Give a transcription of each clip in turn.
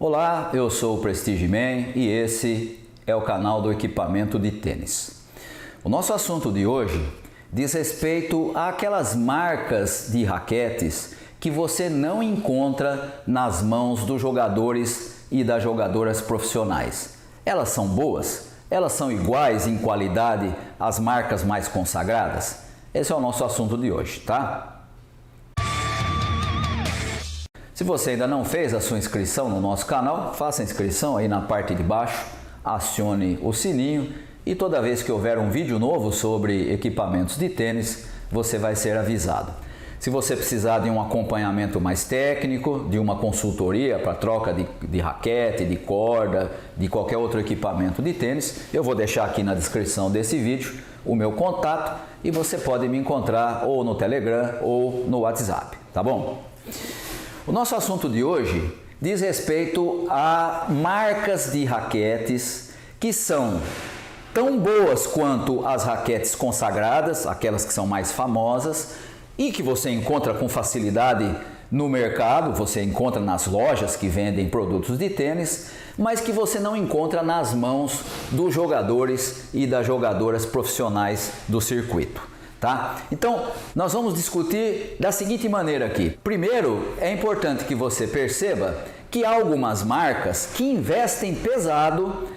Olá, eu sou o Prestige Man e esse é o canal do equipamento de tênis. O nosso assunto de hoje diz respeito àquelas marcas de raquetes que você não encontra nas mãos dos jogadores e das jogadoras profissionais. Elas são boas? Elas são iguais em qualidade às marcas mais consagradas? Esse é o nosso assunto de hoje, tá? Se você ainda não fez a sua inscrição no nosso canal, faça a inscrição aí na parte de baixo, acione o sininho e toda vez que houver um vídeo novo sobre equipamentos de tênis, você vai ser avisado. Se você precisar de um acompanhamento mais técnico, de uma consultoria para troca de raquete, de corda, de qualquer outro equipamento de tênis, eu vou deixar aqui na descrição desse vídeo o meu contato e você pode me encontrar ou no Telegram ou no WhatsApp, tá bom? O nosso assunto de hoje diz respeito a marcas de raquetes que são tão boas quanto as raquetes consagradas, aquelas que são mais famosas e que você encontra com facilidade no mercado, você encontra nas lojas que vendem produtos de tênis, mas que você não encontra nas mãos dos jogadores e das jogadoras profissionais do circuito. Tá? Então, nós vamos discutir da seguinte maneira aqui. Primeiro, é importante que você perceba que há algumas marcas que investem pesado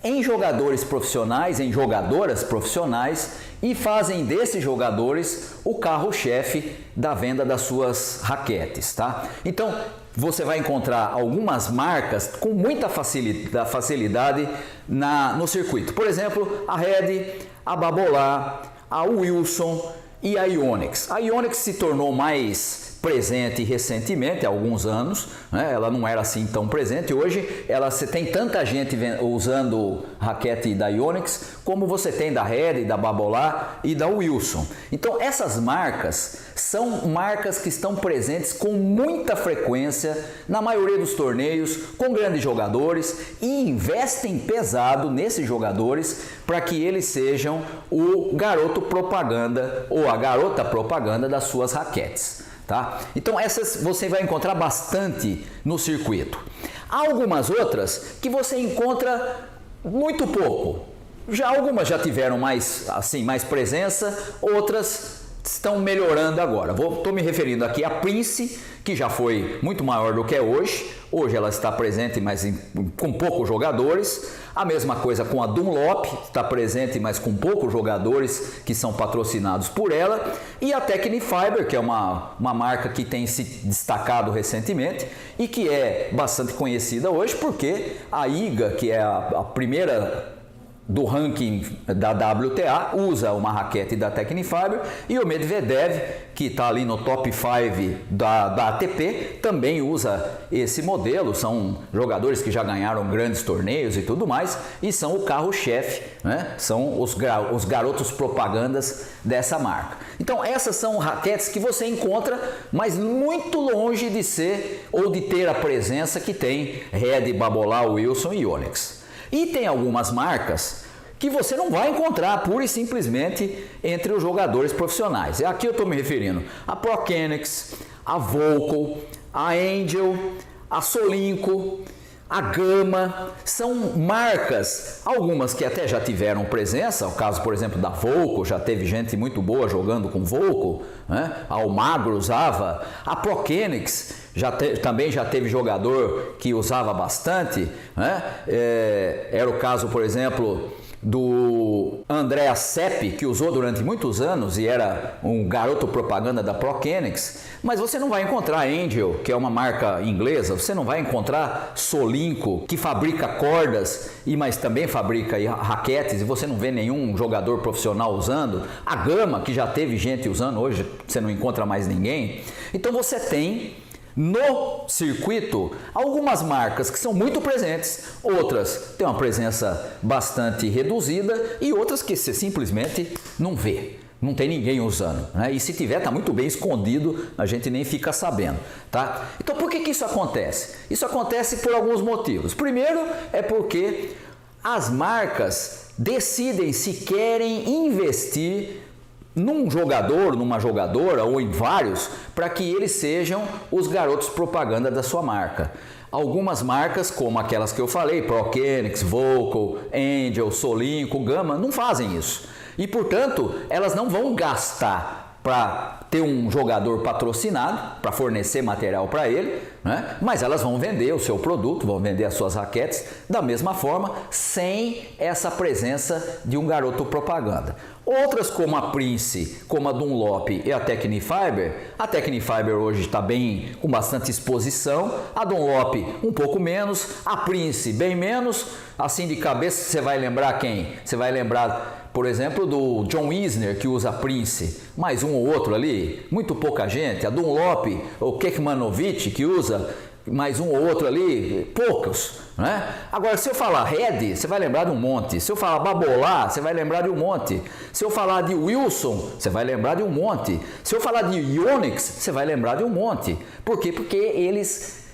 em jogadores profissionais, em jogadoras profissionais e fazem desses jogadores o carro-chefe da venda das suas raquetes, tá? Então, você vai encontrar algumas marcas com muita facilidade no circuito. Por exemplo, a Red, a Babolat, a Wilson e a Yonex. A Yonex se tornou mais presente recentemente, há alguns anos, né? Ela não era assim tão presente. Hoje você tem tanta gente usando raquete da Yonex como você tem da Red, da Babolat e da Wilson. Então essas marcas são marcas que estão presentes com muita frequência na maioria dos torneios, com grandes jogadores e investem pesado nesses jogadores para que eles sejam o garoto propaganda ou a garota propaganda das suas raquetes. Tá? Então essas você vai encontrar bastante no circuito. Há algumas outras que você encontra muito pouco. Algumas já tiveram mais presença, outras estão melhorando agora. Estou me referindo aqui a Prince, que já foi muito maior do que é hoje. Hoje ela está presente, mas com poucos jogadores. A mesma coisa com a Dunlop, está presente, mas com poucos jogadores que são patrocinados por ela. E a Tecnifiber, que é uma marca que tem se destacado recentemente e que é bastante conhecida hoje, porque a IGA, que é a primeira do ranking da WTA, usa uma raquete da Tecnifiber, e o Medvedev, que está ali no top 5 da ATP, também usa esse modelo. São jogadores que já ganharam grandes torneios e tudo mais, e são o carro-chefe, né? São os garotos propagandas dessa marca. Então essas são raquetes que você encontra, mas muito longe de ser ou de ter a presença que tem Red, Babolat, Wilson e Yonex. E tem algumas marcas que você não vai encontrar pura e simplesmente entre os jogadores profissionais. Aqui eu estou me referindo a Prokenix, a Volcom, a Angel, a Solinco, a Gama. São marcas, algumas que até já tiveram presença. O caso, por exemplo, da Volcom, já teve gente muito boa jogando com Volcom, né? A Almagro usava. A Prokenix também já teve jogador que usava bastante, né? Era o caso, por exemplo, do Andrea Seppi, que usou durante muitos anos e era um garoto propaganda da Prokenix. Mas você não vai encontrar Angel, que é uma marca inglesa, você não vai encontrar Solinco, que fabrica cordas, mas também fabrica raquetes, e você não vê nenhum jogador profissional usando. A Gama, que já teve gente usando, hoje você não encontra mais ninguém. Então você tem no circuito algumas marcas que são muito presentes, outras têm uma presença bastante reduzida e outras que você simplesmente não vê. Não tem ninguém usando, né? E se tiver, está muito bem escondido, a gente nem fica sabendo, tá? Então por que isso acontece? Isso acontece por alguns motivos. Primeiro é porque as marcas decidem se querem investir num jogador, numa jogadora ou em vários, para que eles sejam os garotos propaganda da sua marca. Algumas marcas, como aquelas que eu falei, Prokenix, Volcal, Angel, Solinco, Gama, não fazem isso. E, portanto, elas não vão gastar para ter um jogador patrocinado, para fornecer material para ele, né? Mas elas vão vender o seu produto, vão vender as suas raquetes da mesma forma, sem essa presença de um garoto propaganda. Outras como a Prince, como a Dunlop e a Tecnifiber hoje está bem, com bastante exposição, a Dunlop um pouco menos, a Prince bem menos, assim de cabeça você vai lembrar quem? Você vai lembrar, por exemplo, do John Isner, que usa Prince, mais um ou outro ali, muito pouca gente. A Dunlop, o Kekmanovic, que usa mais um ou outro ali, poucos, né? Agora, se eu falar Red, você vai lembrar de um monte. Se eu falar Babolá, você vai lembrar de um monte. Se eu falar de Wilson, você vai lembrar de um monte. Se eu falar de Yonex, você vai lembrar de um monte. Por quê? Porque eles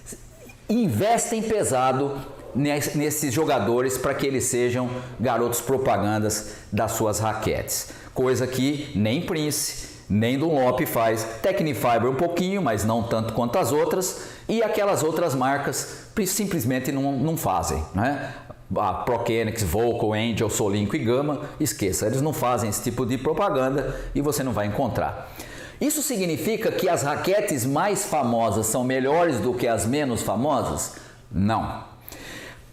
investem pesado nesses jogadores para que eles sejam garotos propagandas das suas raquetes, coisa que nem Prince, nem Dunlop faz. Tecnifiber um pouquinho, mas não tanto quanto as outras, e aquelas outras marcas simplesmente não fazem, né? A Prokenix, Volcal, Angel, Solinco e Gama, esqueça, eles não fazem esse tipo de propaganda e você não vai encontrar. Isso significa que as raquetes mais famosas são melhores do que as menos famosas? Não.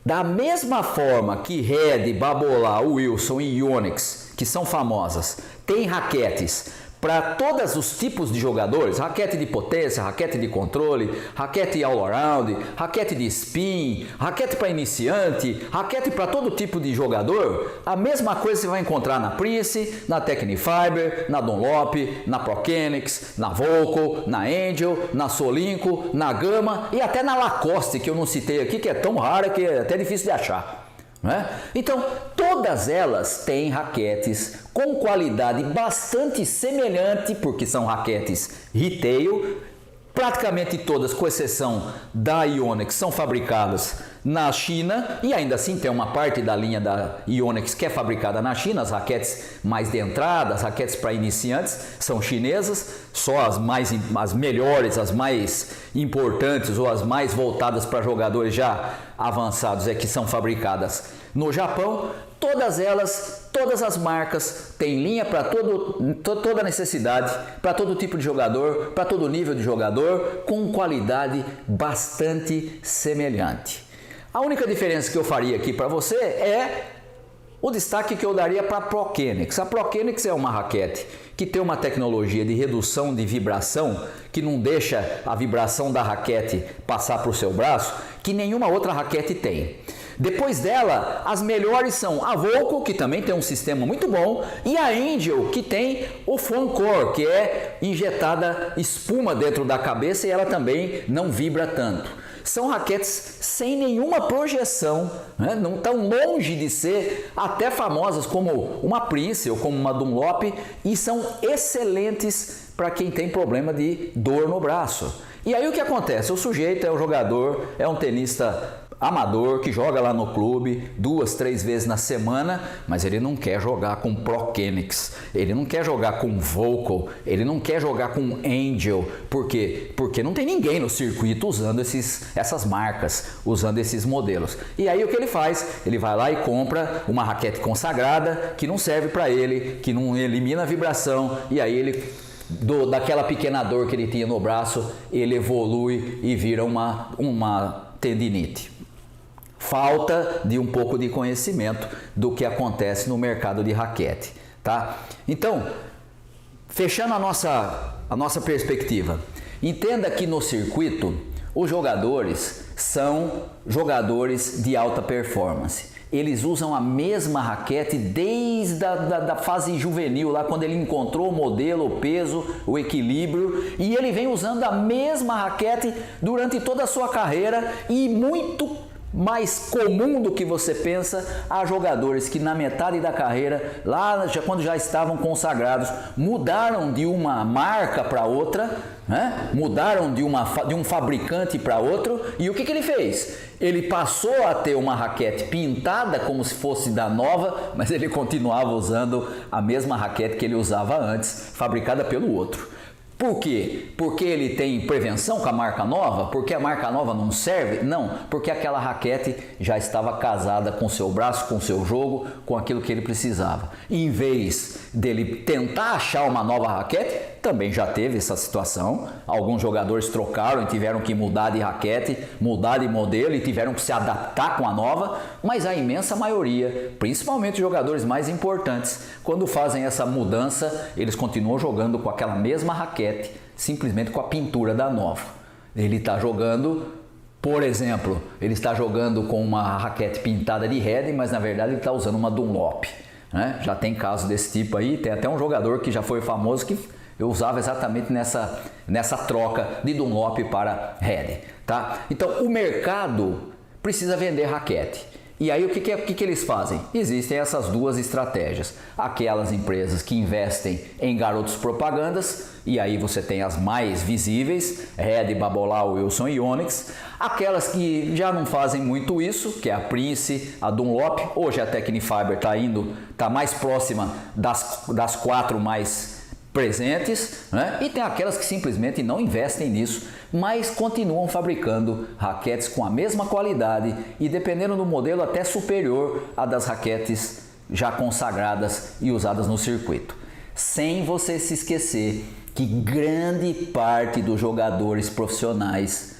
Da mesma forma que Red, Babolá, Wilson e Yonex, que são famosas, têm raquetes para todos os tipos de jogadores, raquete de potência, raquete de controle, raquete all-around, raquete de spin, raquete para iniciante, raquete para todo tipo de jogador, a mesma coisa você vai encontrar na Prince, na Tecnifiber, na Dunlop, na Prokenix, na Volcal, na Angel, na Solinco, na Gama e até na Lacoste, que eu não citei aqui, que é tão rara que é até difícil de achar. Então, todas elas têm raquetes com qualidade bastante semelhante, porque são raquetes retail. Praticamente todas, com exceção da Yonex, são fabricadas na China e ainda assim tem uma parte da linha da Yonex que é fabricada na China. As raquetes mais de entrada, as raquetes para iniciantes são chinesas, só as melhores, as mais importantes ou as mais voltadas para jogadores já avançados é que são fabricadas no Japão. Todas elas, todas as marcas têm linha para toda necessidade, para todo tipo de jogador, para todo nível de jogador, com qualidade bastante semelhante. A única diferença que eu faria aqui para você é o destaque que eu daria para a Prokenix. A Prokenix é uma raquete que tem uma tecnologia de redução de vibração, que não deixa a vibração da raquete passar para o seu braço, que nenhuma outra raquete tem. Depois dela, as melhores são a Volcal, que também tem um sistema muito bom, e a Angel, que tem o Foam Core, que é injetada espuma dentro da cabeça e ela também não vibra tanto. São raquetes sem nenhuma projeção, né? Não tão longe de ser até famosas como uma Prince ou como uma Dunlop, e são excelentes para quem tem problema de dor no braço. E aí o que acontece? O sujeito é um jogador, é um tenista amador que joga lá no clube 2, 3 vezes na semana, mas ele não quer jogar com Prokenix, ele não quer jogar com Volcal, ele não quer jogar com Angel. Por quê? Porque não tem ninguém no circuito usando essas marcas, usando esses modelos. E aí o que ele faz? Ele vai lá e compra uma raquete consagrada que não serve para ele, que não elimina a vibração, e aí ele daquela pequena dor que ele tinha no braço, ele evolui e vira uma tendinite. Falta de um pouco de conhecimento do que acontece no mercado de raquete, tá? Então, fechando a nossa perspectiva, entenda que no circuito os jogadores são jogadores de alta performance. Eles usam a mesma raquete desde a fase juvenil, lá quando ele encontrou o modelo, o peso, o equilíbrio, e ele vem usando a mesma raquete durante toda a sua carreira. E muito mais comum do que você pensa, há jogadores que na metade da carreira, lá quando já estavam consagrados, mudaram de uma marca para outra, né? Mudaram de um fabricante para outro, e o que ele fez? Ele passou a ter uma raquete pintada como se fosse da nova, mas ele continuava usando a mesma raquete que ele usava antes, fabricada pelo outro. Por quê? Porque ele tem prevenção com a marca nova? Porque a marca nova não serve? Não, porque aquela raquete já estava casada com o seu braço, com o seu jogo, com aquilo que ele precisava. Em vez dele tentar achar uma nova raquete, também já teve essa situação. Alguns jogadores trocaram e tiveram que mudar de raquete, mudar de modelo e tiveram que se adaptar com a nova, mas a imensa maioria, principalmente os jogadores mais importantes, quando fazem essa mudança, eles continuam jogando com aquela mesma raquete, simplesmente com a pintura da nova. Ele está jogando, por exemplo, ele está jogando com uma raquete pintada de Head, mas na verdade ele está usando uma Dunlop, né? Já tem casos desse tipo aí, tem até um jogador que já foi famoso que eu usava exatamente nessa troca de Dunlop para Head, tá? Então o mercado precisa vender raquete. E aí o que eles fazem? Existem essas duas estratégias. Aquelas empresas que investem em garotos propagandas, e aí você tem as mais visíveis, Red, Babolat, Wilson e Onyx. Aquelas que já não fazem muito isso, que é a Prince, a Dunlop. Hoje a Tecnifiber está mais próxima das quatro mais presentes, né? E tem aquelas que simplesmente não investem nisso, mas continuam fabricando raquetes com a mesma qualidade e, dependendo do modelo, até superior à das raquetes já consagradas e usadas no circuito. Sem você se esquecer que grande parte dos jogadores profissionais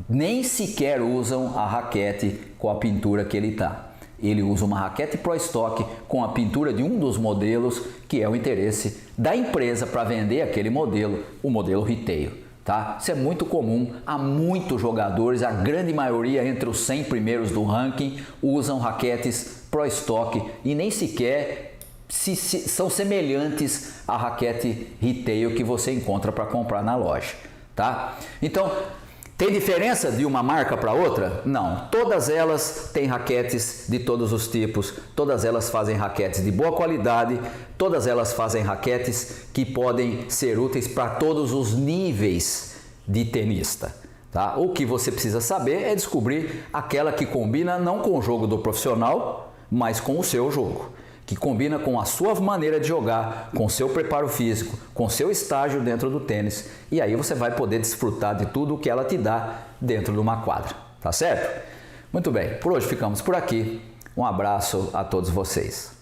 nem sequer usam a raquete com a pintura que ele está. Ele usa uma raquete Pro Stock com a pintura de um dos modelos, que é o interesse da empresa para vender aquele modelo, o modelo retail, tá? Isso é muito comum, há muitos jogadores, a grande maioria entre os 100 primeiros do ranking usam raquetes Pro Stock e nem sequer são semelhantes à raquete retail que você encontra para comprar na loja, tá? Então, tem diferença de uma marca para outra? Não. Todas elas têm raquetes de todos os tipos, todas elas fazem raquetes de boa qualidade, todas elas fazem raquetes que podem ser úteis para todos os níveis de tenista. Tá? O que você precisa saber é descobrir aquela que combina não com o jogo do profissional, mas com o seu jogo. Que combina com a sua maneira de jogar, com o seu preparo físico, com o seu estágio dentro do tênis. E aí você vai poder desfrutar de tudo o que ela te dá dentro de uma quadra. Tá certo? Muito bem, por hoje ficamos por aqui. Um abraço a todos vocês.